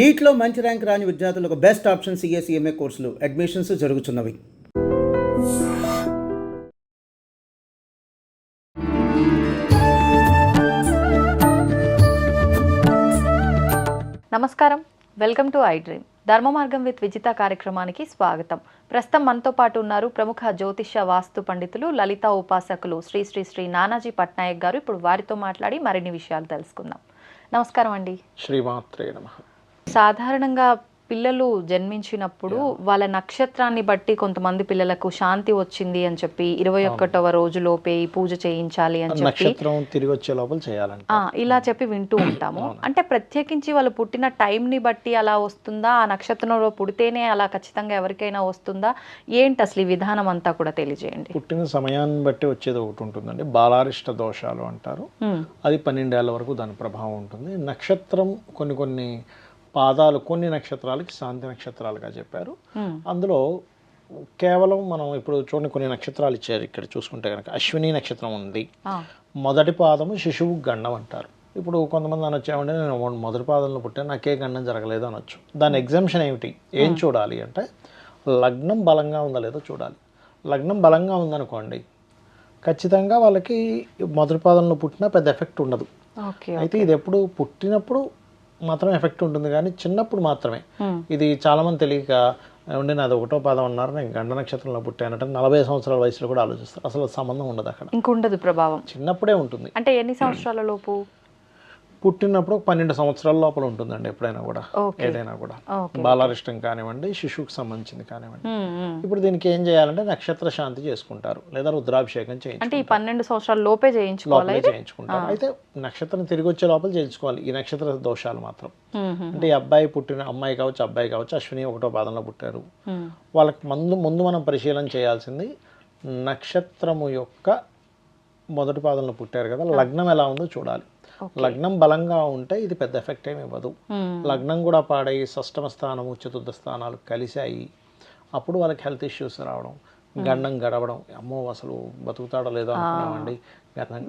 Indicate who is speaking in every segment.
Speaker 1: నీట్లో మంచి ర్యాంక్ రాని విద్యార్థులకు బెస్ట్ ఆప్షన్ సిఎస్ఈఎంఏ కోర్సులు అడ్మిషన్స్ జరుగుతున్నవి.
Speaker 2: నమస్కారం, వెల్కమ్ టు ఐ డ్రీమ్. ధర్మ మార్గం విత్ విజిత కార్యక్రమానికి స్వాగతం. ప్రస్తుతం మనతో పాటు ఉన్నారు ప్రముఖ జ్యోతిష్య వాస్తు పండితులు, లలిత ఉపాసకులు శ్రీ శ్రీ శ్రీ నానాజీ పట్నాయక్ గారు. ఇప్పుడు వారితో మాట్లాడి మరిన్ని విషయాలు తెలుసుకుందాం. నమస్కారం అండి.
Speaker 3: శ్రీమాత్రే నమః.
Speaker 2: సాధారణంగా పిల్లలు జన్మించినప్పుడు వాళ్ళ నక్షత్రాన్ని బట్టి కొంతమంది పిల్లలకు శాంతి వచ్చింది అని చెప్పి 21వ రోజులోపే ఈ పూజ చేయించాలి అని చెప్పి
Speaker 3: నక్షత్రం తిరిగి వచ్చే లోపల చేయాలంట
Speaker 2: ఇలా చెప్పి వింటూ ఉంటాము. అంటే ప్రత్యేకించి వాళ్ళు పుట్టిన టైంని బట్టి అలా వస్తుందా, ఆ నక్షత్రంలో పుడితేనే అలా ఖచ్చితంగా ఎవరికైనా వస్తుందా, ఏంటి అసలు ఈ విధానం అంతా కూడా తెలియజేయండి.
Speaker 3: పుట్టిన సమయాన్ని బట్టి వచ్చేది ఒకటి ఉంటుందండి, బాలారిష్ట దోషాలు అంటారు. అది 12 ఏళ్ల వరకు దాని ప్రభావం ఉంటుంది. నక్షత్రం కొన్ని పాదాలు కొన్ని నక్షత్రాలకి శాంతి నక్షత్రాలుగా చెప్పారు. అందులో కేవలం మనం ఇప్పుడు చూడండి, కొన్ని నక్షత్రాలు ఇచ్చారు. ఇక్కడ చూసుకుంటే కనుక అశ్విని నక్షత్రం ఉంది. మొదటి పాదము శిశువు గండం అంటారు. ఇప్పుడు కొంతమంది అనొచ్చు, ఏమంటే నేను మొదటి పాదంలో పుట్టాను, నాకే గండం జరగలేదు అనొచ్చు. దాని ఎగ్జామ్షన్ ఏమిటి, ఏం చూడాలి అంటే లగ్నం బలంగా ఉందా లేదో చూడాలి. లగ్నం బలంగా ఉందనుకోండి, ఖచ్చితంగా వాళ్ళకి మొదటి పాదంలో పుట్టినా పెద్ద ఎఫెక్ట్ ఉండదు. అయితే ఇది ఎప్పుడు పుట్టినప్పుడు మాత్రమే ఎఫెక్ట్ ఉంటుంది, కానీ చిన్నప్పుడు మాత్రమే. ఇది చాలామంది తెలియక ఉండి నాది 1వ పాదం అన్నారు, నేను గండ నక్షత్రంలో పుట్టానంటే 40 సంవత్సరాల వయసులో కూడా ఆలోచిస్తారు. అసలు సంబంధం ఉండదు, అక్కడ
Speaker 2: ఇంకుండదు ప్రభావం,
Speaker 3: చిన్నప్పుడే ఉంటుంది.
Speaker 2: అంటే ఎన్ని సంవత్సరాల లోపు?
Speaker 3: పుట్టినప్పుడు 12 సంవత్సరాల లోపల ఉంటుందండి ఎప్పుడైనా కూడా, ఏదైనా కూడా. బాలారిష్టం కానివ్వండి, శిశువుకి సంబంధించింది కానివ్వండి. ఇప్పుడు దీనికి ఏం చేయాలంటే నక్షత్ర శాంతి చేసుకుంటారు, లేదా రుద్రాభిషేకం చేయించుకుంటారు.
Speaker 2: అంటే ఈ 12 సంవత్సరాల లోపే
Speaker 3: చేయించుకుంటారు. అయితే నక్షత్రం తిరిగి వచ్చే లోపల చేయించుకోవాలి ఈ నక్షత్ర దోషాలు మాత్రం. అంటే ఈ అబ్బాయి పుట్టిన అమ్మాయి కావచ్చు, అబ్బాయి కావచ్చు, అశ్విని 1వ పాదంలో పుట్టారు, వాళ్ళకి ముందు మనం పరిశీలన చేయాల్సింది నక్షత్రము యొక్క మొదటి పాదంలో పుట్టారు కదా, లగ్నం ఎలా ఉందో చూడాలి. లగ్నం బలంగా ఉంటే ఇది పెద్ద ఎఫెక్ట్ ఏమి ఇవ్వదు. లగ్నం కూడా పాడై షష్టమ స్థానము చతుర్థ స్థానాలు కలిశాయి, అప్పుడు వాళ్ళకి హెల్త్ ఇష్యూస్ రావడం, గండం గడవడం, అమ్మో అసలు బతుకుతాడో లేదో అనుకున్నామండి,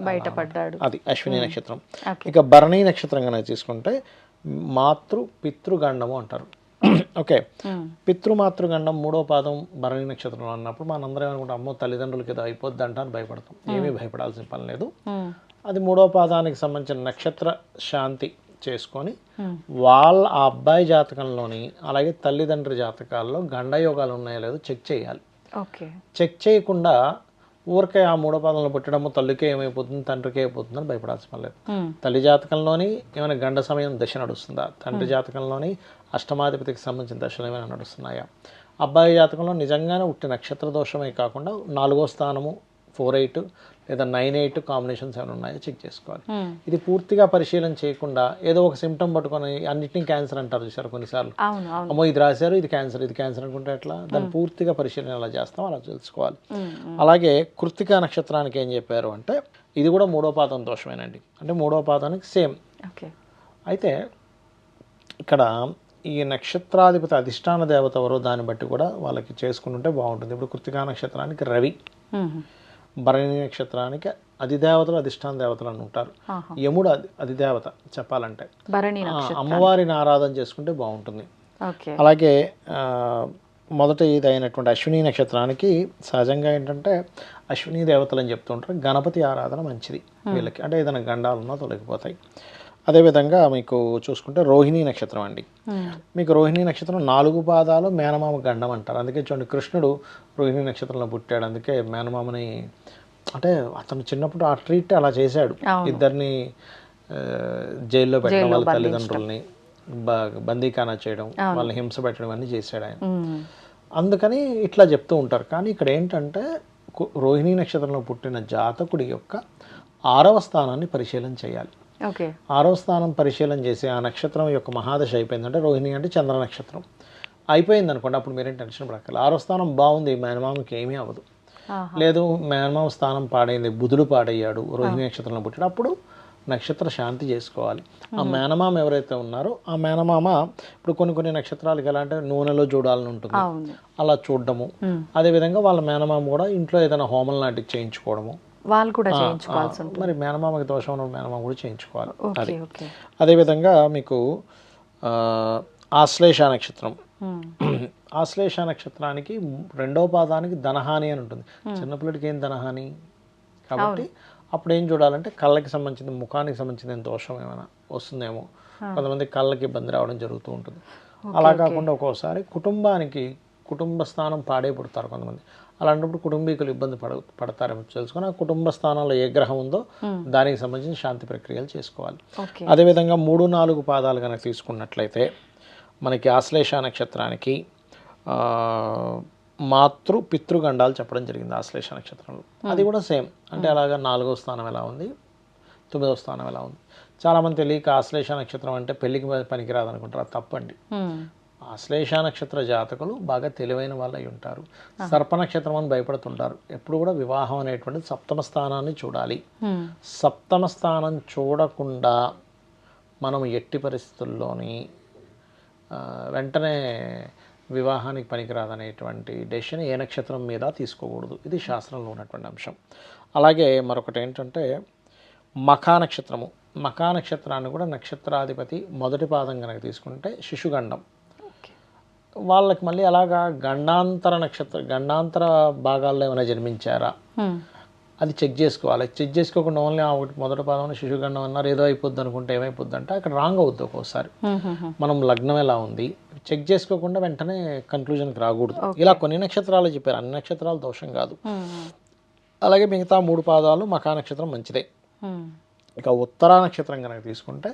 Speaker 2: బయటపడ్డాడు.
Speaker 3: అది అశ్విని నక్షత్రం. ఇక భరణి నక్షత్రం కనుక తీసుకుంటే పితృగండము అంటారు. ఓకే, పితృమాతృగండం 3వ పాదం భరణి నక్షత్రంలో అన్నప్పుడు మనందరం ఏమనుకుంటాం, అమ్మో తల్లిదండ్రులకి ఏదో అయిపోద్ది అంటాను భయపడతాం. ఏమీ భయపడాల్సిన పని లేదు. అది 3వ పాదానికి సంబంధించిన నక్షత్ర శాంతి చేసుకొని వాళ్ళ ఆ అబ్బాయి జాతకంలోని అలాగే తల్లిదండ్రి జాతకాల్లో గండయోగాలు ఉన్నాయో లేదో చెక్ చేయాలి. చెక్ చేయకుండా ఊరికే ఆ 3వ పాదంలో పుట్టడము తల్లికే ఏమైపోతుంది తండ్రికే అయిపోతుందని భయపడాల్సిన పని లేదు. తల్లి జాతకంలోని ఏమైనా గండ సమయం దశ నడుస్తుందా, తండ్రి జాతకంలోని అష్టమాధిపతికి సంబంధించిన దశలు ఏమైనా నడుస్తున్నాయా, అబ్బాయి జాతకంలో నిజంగానే ఉట్టి నక్షత్ర దోషమే కాకుండా 4వ స్థానము 4-8 లేదా 9-8 కాంబినేషన్స్ ఏమైనా ఉన్నాయో చెక్ చేసుకోవాలి. ఇది పూర్తిగా పరిశీలన చేయకుండా ఏదో ఒక సిమ్టమ్ పట్టుకొని అన్నిటినీ క్యాన్సర్ అంటారు చూసారు కొన్నిసార్లు, అమ్మో ఇది రాశారు ఇది క్యాన్సర్ అనుకుంటే ఎట్లా, దాన్ని పూర్తిగా పరిశీలన ఎలా చేస్తాం అలా తెలుసుకోవాలి. అలాగే కృత్తికా నక్షత్రానికి ఏం చెప్పారు అంటే ఇది కూడా 3వ పాదం దోషమేనండి, అంటే 3వ పాదానికి సేమ్. అయితే ఇక్కడ ఈ నక్షత్రాధిపతి అధిష్టాన దేవత ఎవరో దాన్ని బట్టి కూడా వాళ్ళకి చేసుకుంటుంటే బాగుంటుంది. ఇప్పుడు కృత్తికా నక్షత్రానికి రవి, భరణి నక్షత్రానికి అధిదేవతలు అధిష్టాన దేవతలు అని ఉంటారు. యముడు అధిదేవత చెప్పాలంటే, అమ్మవారిని ఆరాధన చేసుకుంటే బాగుంటుంది. అలాగే మొదట ఇది అయినటువంటి అశ్విని నక్షత్రానికి సహజంగా ఏంటంటే అశ్విని దేవతలు అని చెప్తుంటారు, గణపతి ఆరాధన మంచిది వీళ్ళకి, అంటే ఏదైనా గండాలున్నా తొలగిపోతాయి. అదేవిధంగా మీకు చూసుకుంటే రోహిణీ నక్షత్రం అండి, మీకు రోహిణీ నక్షత్రం 4 పాదాలు మేనమామ గండం అంటారు. అందుకే చూడండి కృష్ణుడు రోహిణీ నక్షత్రంలో పుట్టాడు, అందుకే మేనమామని అంటే అతను చిన్నప్పుడు ఆ ట్రీట్ అలా చేశాడు, ఇద్దరిని జైల్లో పెట్టడం, వాళ్ళ తల్లిదండ్రుల్ని బందీఖానా చేయడం, వాళ్ళని హింస పెట్టడం అన్నీ చేశాడు ఆయన. అందుకని ఇట్లా చెప్తూ ఉంటారు. కానీ ఇక్కడ ఏంటంటే రోహిణీ నక్షత్రంలో పుట్టిన జాతకుడి యొక్క 6వ స్థానాన్ని పరిశీలన చేయాలి. 6వ స్థానం పరిశీలన చేసి ఆ నక్షత్రం యొక్క మహాదశ అయిపోయిందంటే, రోహిణి అంటే చంద్ర నక్షత్రం అయిపోయింది అనుకోండి, అప్పుడు మీరేం టెన్షన్ పడక్కర్లేదు. 6వ స్థానం బాగుంది, మేనమామకి ఏమీ అవ్వదు. లేదు మేనమామ స్థానం పాడైంది, బుధుడు పాడయ్యాడు, రోహిణి నక్షత్రంలో పుట్టాడు, అప్పుడు నక్షత్ర శాంతి చేసుకోవాలి. ఆ మేనమామ ఎవరైతే ఉన్నారో ఆ మేనమామ ఇప్పుడు కొన్ని నక్షత్రాలకి ఎలా అంటే నూనెలో చూడాలని ఉంటుంది, అలా చూడడము. అదేవిధంగా వాళ్ళ మేనమామ కూడా ఇంట్లో ఏదైనా హోమం లాంటివి చేయించుకోవడము,
Speaker 2: వాళ్ళు కూడా చేయించుకోవాల్సి ఉంటుంది.
Speaker 3: మరి మేనమామకి దోషం ఉన్న మేనమామ కూడా చేయించుకోవాలి. అది అదేవిధంగా మీకు ఆశ్లేష నక్షత్రం. ఆశ్లేష నక్షత్రానికి రెండవ పాదానికి ధనహాని అని ఉంటుంది. చిన్నపిల్లడికి ఏం ధనహాని కాబట్టి అప్పుడు ఏం చూడాలంటే కళ్ళకి సంబంధించిన ముఖానికి సంబంధించిన దోషం ఏమైనా వస్తుందేమో, కొంతమంది కళ్ళకి ఇబ్బంది రావడం జరుగుతూ ఉంటుంది. అలా కాకుండా ఒక్కోసారి కుటుంబ స్థానం పాడే పుడతారు కొంతమంది. అలాంటప్పుడు కుటుంబీకులు ఇబ్బంది పడతారేమో తెలుసుకొని ఆ కుటుంబ స్థానంలో ఏ గ్రహం ఉందో దానికి సంబంధించిన శాంతి ప్రక్రియలు చేసుకోవాలి. అదేవిధంగా 3-4 పాదాలు కనుక తీసుకున్నట్లయితే మనకి ఆశ్లేష నక్షత్రానికి పితృగండాలు చెప్పడం జరిగింది ఆశ్లేష నక్షత్రంలో. అది కూడా సేమ్, అంటే అలాగా 4వ స్థానం ఎలా ఉంది, 9వ స్థానం ఎలా ఉంది. చాలామంది తెలియక ఆశ్లేష నక్షత్రం అంటే పెళ్లికి పనికిరాదు అనుకుంటారు. అది తప్పండి. ఆశ్లేష నక్షత్ర జాతకులు బాగా తెలివైన వాళ్ళు అయి ఉంటారు. సర్ప నక్షత్రం అని భయపడుతుంటారు. ఎప్పుడు కూడా వివాహం అనేటువంటిది సప్తమ స్థానాన్ని చూడాలి. సప్తమ స్థానం చూడకుండా మనం ఎట్టి పరిస్థితుల్లోని వెంటనే వివాహానికి పనికిరాదనేటువంటి డెసిషన్ ఏ నక్షత్రం మీద తీసుకోకూడదు. ఇది శాస్త్రంలో ఉన్నటువంటి అంశం. అలాగే మరొకటి ఏంటంటే మఖా నక్షత్రము. మఖా నక్షత్రాన్ని కూడా నక్షత్రాధిపతి మొదటి పాదం కనుక తీసుకుంటే శిశుగండం. వాళ్ళకి మళ్ళీ అలాగా గండాంతర భాగాల్లో ఏమైనా జన్మించారా అది చెక్ చేసుకోవాలి. చెక్ చేసుకోకుండా ఓన్లీ మొదటి పాదం శిశుగండం అన్నారు ఏదో అయిపోద్ది అనుకుంటే ఏమైపోద్ది అంటే అక్కడ రాంగ్ అవుద్ది. ఒక్కోసారి మనం లగ్నం ఎలా ఉంది చెక్ చేసుకోకుండా వెంటనే కన్క్లూజన్కి రాకూడదు. ఇలా కొన్ని నక్షత్రాలు చెప్పారు, అన్ని నక్షత్రాలు దోషం కాదు. అలాగే మిగతా 3 పాదాలు మఖా నక్షత్రం మంచిదే. ఇక ఉత్తరా నక్షత్రం కనుక తీసుకుంటే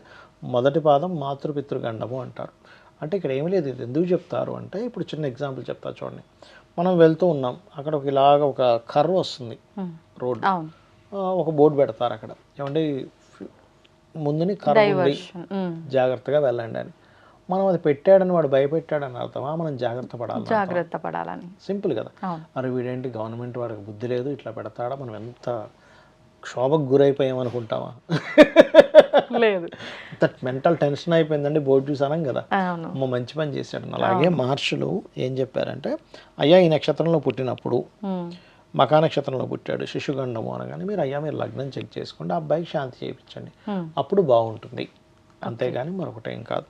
Speaker 3: మొదటి పాదం మాతృపితృగండము అంటారు. అంటే ఇక్కడ ఏమీ లేదు. ఇది ఎందుకు చెప్తారు అంటే ఇప్పుడు చిన్న ఎగ్జాంపుల్ చెప్తా చూడండి. మనం వెళ్తూ ఉన్నాం, అక్కడ ఇలాగ ఒక కర్వ్ వస్తుంది రోడ్డు, ఒక బోర్డు పెడతారు అక్కడ, ఏమంటే ముందుని కర్వ్ ఉంది జాగ్రత్తగా వెళ్ళండి అని. మనం అది పెట్టాడని వాడు భయపెట్టాడని అర్థమా మనం జాగ్రత్త పడాలని? సింపుల్ కదా. అరే వీడేంటి గవర్నమెంట్ వాడికి బుద్ధి లేదు ఇట్లా పెడతాడా, మనం ఎంత క్షోభకు గురైపోయామనుకుంటామా? లేదు, మెంటల్ టెన్షన్ అయిపోయిందండి బోర్డు చూసానం కదా, అమ్మ మంచి పని చేశాడు. అలాగే మహర్షులు ఏం చెప్పారంటే అయ్యా ఈ నక్షత్రంలో పుట్టినప్పుడు మఖా నక్షత్రంలో పుట్టాడు శిశుగండము అనగానే మీరు లగ్నం చెక్ చేసుకోండి, ఆ అబ్బాయికి శాంతి చేయించండి, అప్పుడు బాగుంటుంది. అంతేగాని మరొకటి ఏం కాదు.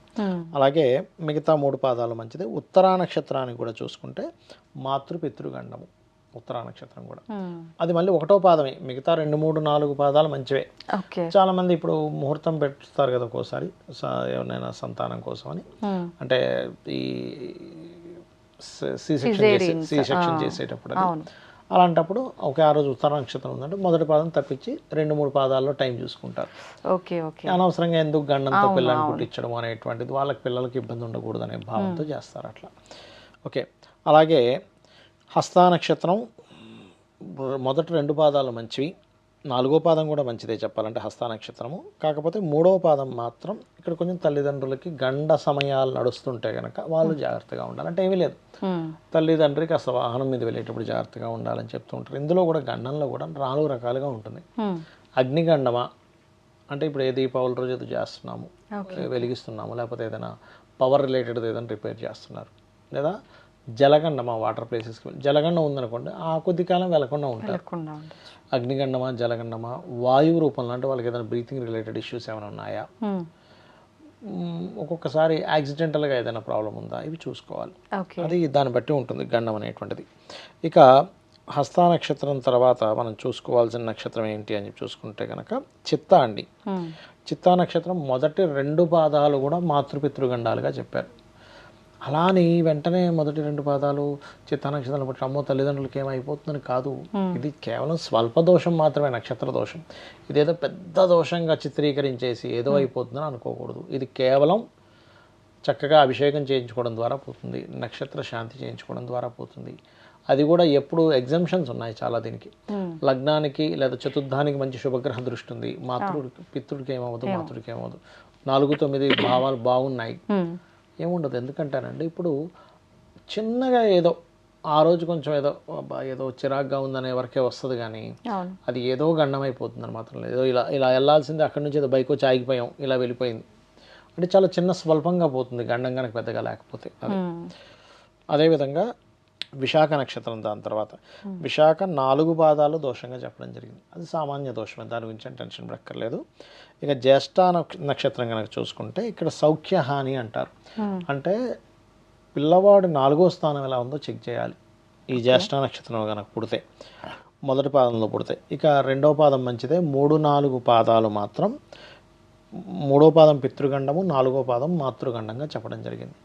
Speaker 3: అలాగే మిగతా 3 పాదాలు మంచిదే. ఉత్తరా నక్షత్రానికి కూడా చూసుకుంటే మాతృపితృగండము ఉత్తరా నక్షత్రం కూడా అది మళ్ళీ 1వ పాదమే. మిగతా 2, 3, 4 పాదాలు మంచివే. చాలా మంది ఇప్పుడు ముహూర్తం పెట్టుస్తారు కదా ఒక్కోసారి ఎవరైనా సంతానం కోసం అని, అంటే ఈ సి సెక్షన్ చేసేటప్పుడు అలాంటప్పుడు ఆ రోజు ఉత్తర నక్షత్రం ఉందంటే మొదటి పాదం తప్పించి 2, 3 పాదాల్లో టైం చూసుకుంటారు. అనవసరంగా ఎందుకు గండంతో పిల్లల్ని పుట్టించడం అనేటువంటిది, వాళ్ళకి పిల్లలకి ఇబ్బంది ఉండకూడదు అనే భావంతో చేస్తారు అట్లా. ఓకే. అలాగే హస్త నక్షత్రం మొదటి 2 పాదాలు మంచివి, 4వ పాదం కూడా మంచిదే చెప్పాలంటే హస్త నక్షత్రము. కాకపోతే 3వ పాదం మాత్రం ఇక్కడ కొంచెం తల్లిదండ్రులకి గండ సమయాలు నడుస్తుంటే కనుక వాళ్ళు జాగ్రత్తగా ఉండాలి. అంటే ఏమీ లేదు, తల్లిదండ్రికి అసలు వాహనం మీద వెళ్ళేటప్పుడు జాగ్రత్తగా ఉండాలని చెప్తూ ఉంటారు. ఇందులో కూడా గండంలో కూడా 4 రకాలుగా ఉంటుంది. అగ్నిగండమా అంటే ఇప్పుడు ఏ దీపావళి రోజు ఏదో చేస్తున్నాము, వెలిగిస్తున్నాము, లేకపోతే ఏదైనా పవర్ రిలేటెడ్ ఏదైనా రిపేర్ చేస్తున్నారు, లేదా జలగండమా వాటర్ ప్లేసెస్కి జలగండం ఉందనుకోండి ఆ కొద్ది కాలం వెళ్ళకుండా ఉంటారు. అగ్నిగండమా జలగండమా వాయువు రూపంలో అంటే వాళ్ళకి ఏదైనా బ్రీతింగ్ రిలేటెడ్ ఇష్యూస్ ఏమైనా ఉన్నాయా, ఒక్కొక్కసారి యాక్సిడెంటల్గా ఏదైనా ప్రాబ్లం ఉందా, ఇవి చూసుకోవాలి. అది దాన్ని బట్టి ఉంటుంది గండం అనేటువంటిది. ఇక హస్త నక్షత్రం తర్వాత మనం చూసుకోవాల్సిన నక్షత్రం ఏంటి అని చూసుకుంటే కనుక చిత్తా అండి. చిత్తా నక్షత్రం మొదటి 2 పాదాలు కూడా మాతృపితృగండాలుగా చెప్పారు. అలా అని వెంటనే మొదటి 2 పాదాలు చిత్తా నక్షత్రం పుట్టి అమ్మో తల్లిదండ్రులకి ఏమైపోతుందని కాదు. ఇది కేవలం స్వల్ప దోషం మాత్రమే, నక్షత్ర దోషం. ఇదేదో పెద్ద దోషంగా చిత్రీకరించేసి ఏదో అయిపోతుందని అనుకోకూడదు. ఇది కేవలం చక్కగా అభిషేకం చేయించుకోవడం ద్వారా పోతుంది, నక్షత్ర శాంతి చేయించుకోవడం ద్వారా పోతుంది. అది కూడా ఎప్పుడు ఎగ్జంప్షన్స్ ఉన్నాయి చాలా దీనికి. లగ్నానికి లేదా చతుర్థానికి మంచి శుభగ్రహ దృష్టి ఉంది, పితృడికి ఏమవ్వదు, మాతృడికి ఏమవ్వదు, 4, 9 భావాలు బాగున్నాయి, ఏముండదు. ఎందుకంటానండి ఇప్పుడు చిన్నగా ఏదో ఆ రోజు కొంచెం ఏదో చిరాగ్గా ఉందనే వరకే వస్తుంది, కానీ అది ఏదో గండం అయిపోతుందని మాత్రం లేదు. ఏదో ఇలా వెళ్ళాల్సింది అక్కడి నుంచి ఏదో బైక్ వచ్చి ఆగిపోయాం ఇలా వెళ్ళిపోయింది అంటే చాలా చిన్న స్వల్పంగా పోతుంది గండం కనుక పెద్దగా లేకపోతే. అదేవిధంగా విశాఖ నక్షత్రం దాని తర్వాత విశాఖ 4 పాదాలు దోషంగా చెప్పడం జరిగింది. అది సామాన్య దోషమే, దాని గురించి టెన్షన్ పడక్కర్లేదు. ఇక జ్యేష్ఠ నక్షత్రం కనుక చూసుకుంటే ఇక్కడ సౌఖ్యహాని అంటారు. అంటే పిల్లవాడు 4వ స్థానం ఎలా ఉందో చెక్ చేయాలి ఈ జ్యేష్ఠ నక్షత్రం కనుక పుడితే, మొదటి పాదంలో పుడితే. ఇక 2వ పాదం మంచిదే, 3, 4 పాదాలు మాత్రం 3వ పాదం పితృగండము, 4వ పాదం మాతృగండంగా చెప్పడం జరిగింది.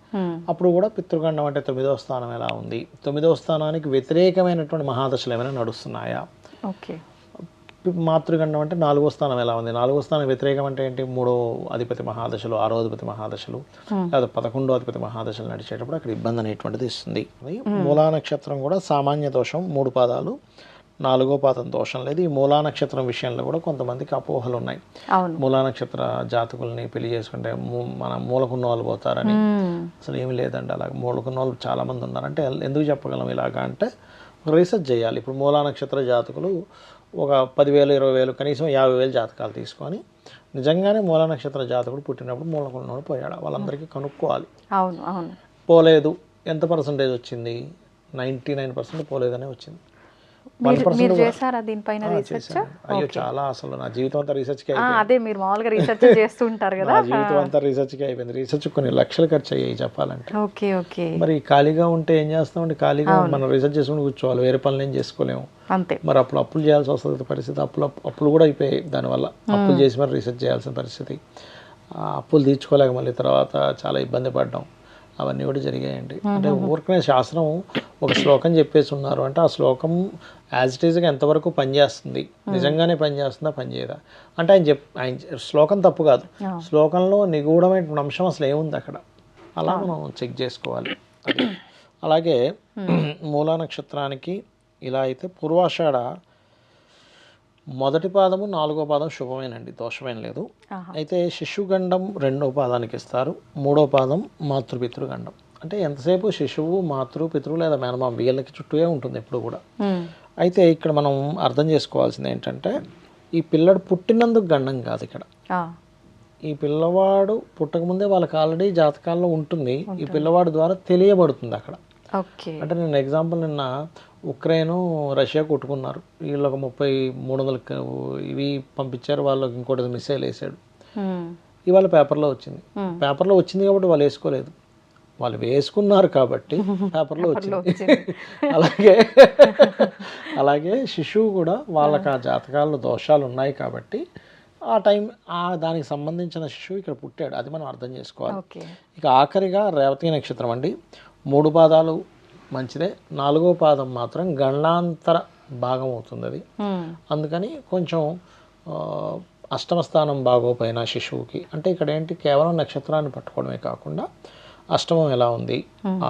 Speaker 3: అప్పుడు కూడా పితృగండం అంటే 9వ స్థానం ఎలా ఉంది, 9వ స్థానానికి వ్యతిరేకమైనటువంటి మహాదశలు ఏమైనా నడుస్తున్నాయా,
Speaker 2: ఓకే.
Speaker 3: మాతృగండం అంటే 4వ స్థానం ఎలా ఉంది, 4వ స్థానం వ్యతిరేకం అంటే ఏంటి, 3వ అధిపతి మహాదశలు, 6వ అధిపతి మహాదశలు, లేదా 11వ అధిపతి మహాదశలు నడిచేటప్పుడు అక్కడ ఇబ్బంది అనేటువంటిది ఇస్తుంది. మూలా నక్షత్రం కూడా సామాన్య దోషం, 3 పాదాలు, 4వ పాదం దోషం లేదు. ఈ మూలా నక్షత్రం విషయంలో కూడా కొంతమందికి అపోహలు ఉన్నాయి. మూలా నక్షత్ర జాతకుల్ని పెళ్లి చేసుకుంటే మన మూలకున్న వాళ్ళు పోతారని. అసలు ఏమి లేదండి, అలాగే మూలకున్న వాళ్ళు చాలామంది ఉన్నారంటే ఎందుకు చెప్పగలం ఇలాగా అంటే రీసెర్చ్ చేయాలి. ఇప్పుడు మూలా నక్షత్ర జాతకులు ఒక 10,000, 20,000, కనీసం 50,000 జాతకాలు తీసుకొని నిజంగానే మూలా నక్షత్ర జాతకుడు పుట్టినప్పుడు మూలకున్నవాడు పోయాడా వాళ్ళందరికీ కనుక్కోవాలి.
Speaker 2: అవును అవును.
Speaker 3: పోలేదు, ఎంత పర్సంటేజ్ వచ్చింది, 99% పోలేదనే వచ్చింది.
Speaker 2: మీరు చేశారా దీనిపైన రీసెర్చ్?
Speaker 3: అయ్యో చాలా, అసలు నా జీవితం అంతా రీసెర్చ్కి
Speaker 2: అదే మీరు మామూలుగా రీసెర్చ్ చేస్తుంటారు కదా,
Speaker 3: నా జీవితం అంతా రీసెర్చ్కి అయిపోయింది. రీసెర్చ్ కొన్ని లక్షలు ఖర్చు అయ్యాయి చెప్పాలంటే.
Speaker 2: Okay okay.
Speaker 3: మరి ఖాళీగా ఉంటే ఏం చేస్తామండి, ఖాళీగా మనం రీసెర్చ్ చేసుకుని కూర్చోవాలి, వేరే పనులు ఏం చేసుకోలేము
Speaker 2: అంతే.
Speaker 3: మరి అప్పులు చేయాల్సి వస్తుంది పరిస్థితి, అప్పులు కూడా అయిపోయాయి. దానివల్ల అప్పులు చేసి మరి రీసెర్చ్ చేయాల్సిన పరిస్థితి, అప్పులు తీర్చుకోలేక మళ్ళీ తర్వాత చాలా ఇబ్బంది పడ్డాం, అవన్నీ కూడా జరిగాయండి. అంటే ఊరికనే శాస్త్రం ఒక శ్లోకం చెప్పేసి ఉన్నారు అంటే ఆ శ్లోకం యాజ్ ఇట్ ఈజ్గా ఎంతవరకు పనిచేస్తుంది, నిజంగానే పనిచేస్తుందా పనిచేయదా అంటే ఆయన శ్లోకం తప్పు కాదు, శ్లోకంలో నిగూఢమైన అంశం అసలు ఏముంది అక్కడ, అలా మనం చెక్ చేసుకోవాలి. అలాగే మూలా నక్షత్రానికి ఇలా అయితే పూర్వాషాఢ మొదటి పాదము 4వ పాదం శుభమేనండి, దోషమేం లేదు. అయితే శిశుగండం 2వ పాదానికి ఇస్తారు, 3వ పాదం మాతృపితృగండం. అంటే ఎంతసేపు శిశువు, పితృవు లేదా మేనమామ వీళ్ళకి చుట్టూనే ఉంటుంది ఎప్పుడు కూడా. అయితే ఇక్కడ మనం అర్థం చేసుకోవాల్సింది ఏంటంటే ఈ పిల్లడు పుట్టినందుకు గండం కాదు ఇక్కడ, ఈ పిల్లవాడు పుట్టకముందే వాళ్ళకి ఆల్రెడీ జాతకాల్లో ఉంటుంది, ఈ పిల్లవాడి ద్వారా తెలియబడుతుంది అక్కడ. అంటే నేను ఎగ్జాంపుల్ నిన్న ఉక్రెయిన్ రష్యా కొట్టుకున్నారు, వీళ్ళు ఒక 30-300 ఇవి పంపించారు, వాళ్ళకి ఇంకోటి మిసైల్ వేసాడు, ఇవాళ పేపర్లో వచ్చింది. పేపర్లో వచ్చింది కాబట్టి వాళ్ళు వేసుకోలేదు, వాళ్ళు వేసుకున్నారు కాబట్టి పేపర్లో వచ్చింది. అలాగే శిశువు కూడా వాళ్ళకి ఆ జాతకాల్లో దోషాలు ఉన్నాయి కాబట్టి ఆ దానికి సంబంధించిన శిశువు ఇక్కడ పుట్టాడు, అది మనం అర్థం చేసుకోవాలి. ఇక ఆఖరిగా రేవతి నక్షత్రం అండి, 3 పాదాలు మంచిదే, 4వ పాదం మాత్రం గణాంతర భాగం అవుతుంది అది, అందుకని కొంచెం అష్టమ స్థానం బాగోపోయిన శిశువుకి అంటే ఇక్కడ ఏంటి కేవలం నక్షత్రాన్ని పట్టుకోవడమే కాకుండా అష్టమం ఎలా ఉంది,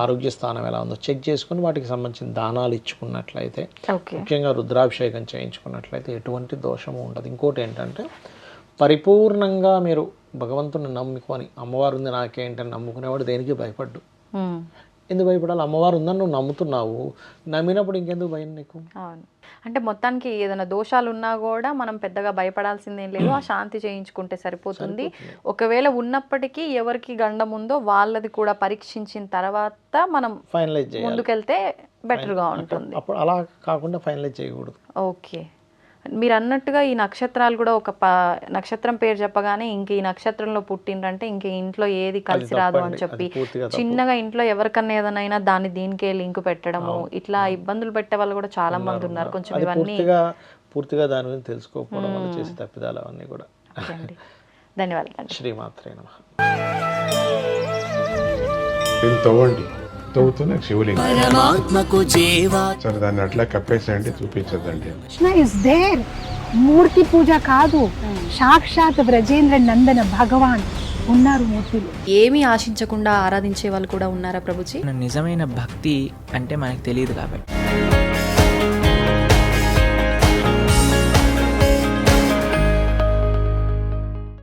Speaker 3: ఆరోగ్య స్థానం ఎలా ఉందో చెక్ చేసుకుని వాటికి సంబంధించిన దానాలు ఇచ్చుకున్నట్లయితే, ముఖ్యంగా రుద్రాభిషేకం చేయించుకున్నట్లయితే ఎటువంటి దోషము ఉండదు. ఇంకోటి ఏంటంటే పరిపూర్ణంగా మీరు భగవంతుని నమ్ముకొని అమ్మవారు ఉంది నాకేంటని నమ్ముకునేవాడు దేనికి భయపడ్డు. ఎందుకు భయపడాలి, అమ్మవారు ఉందని నువ్వు నమ్ముతున్నావు, నమ్మినప్పుడు ఇంకెందుకు భయం నీకు.
Speaker 2: అవును, అంటే మొత్తానికి ఏదైనా దోషాలు ఉన్నా కూడా మనం పెద్దగా భయపడాల్సిందేం లేదు, ఆ శాంతి చేయించుకుంటే సరిపోతుంది. ఒకవేళ ఉన్నప్పటికీ ఎవరికి గండం ఉందో వాళ్ళది కూడా పరీక్షించిన తర్వాత మనం
Speaker 3: ఫైనలైజ్
Speaker 2: ముందుకెళ్తే బెటర్గా ఉంటుంది.
Speaker 3: అప్పుడు అలా కాకుండా ఫైనలైజ్ చేయకూడదు.
Speaker 2: ఓకే, మీరు అన్నట్టుగా ఈ నక్షత్రాలు కూడా ఒక నక్షత్రం పేరు చెప్పగానే ఇంక ఈ నక్షత్రంలో పుట్టిండ్రంటే ఇంక ఇంట్లో ఏది కలిసి రాదు అని చెప్పి చిన్నగా ఇంట్లో ఎవరికన్నా ఏదైనా దాన్ని దీనికే లింక్ పెట్టడము, ఇట్లా ఇబ్బందులు పెట్టే వాళ్ళు కూడా చాలా మంది ఉన్నారు. కొంచెం ఇవన్నీ
Speaker 3: పూర్తిగా దాని గురించి తెలుసుకోకపోవడం వల్ల చేసే తప్పిదాలు అవన్నీ కూడా.
Speaker 2: ధన్యవాదాలు.
Speaker 3: శ్రీమాత్రే నమః.
Speaker 4: తవ్వండి, తవ్వుతూనే శివలింగం సరే దాన్ని అట్లా కప్పేసేయండి, చూపించదండి.
Speaker 5: కృష్ణ ఇస్ దేర్, మూర్తి పూజ కాదు, సాక్షాత్ బ్రజేంద్ర నందన భగవాన్ ఉన్నారు మూర్తిలో.
Speaker 2: ఏమీ ఆశించకుండా ఆరాధించే వాళ్ళు కూడా ఉన్నారా ప్రభుజీ?
Speaker 6: నిజమైన భక్తి అంటే మనకు తెలియదు కాబట్టి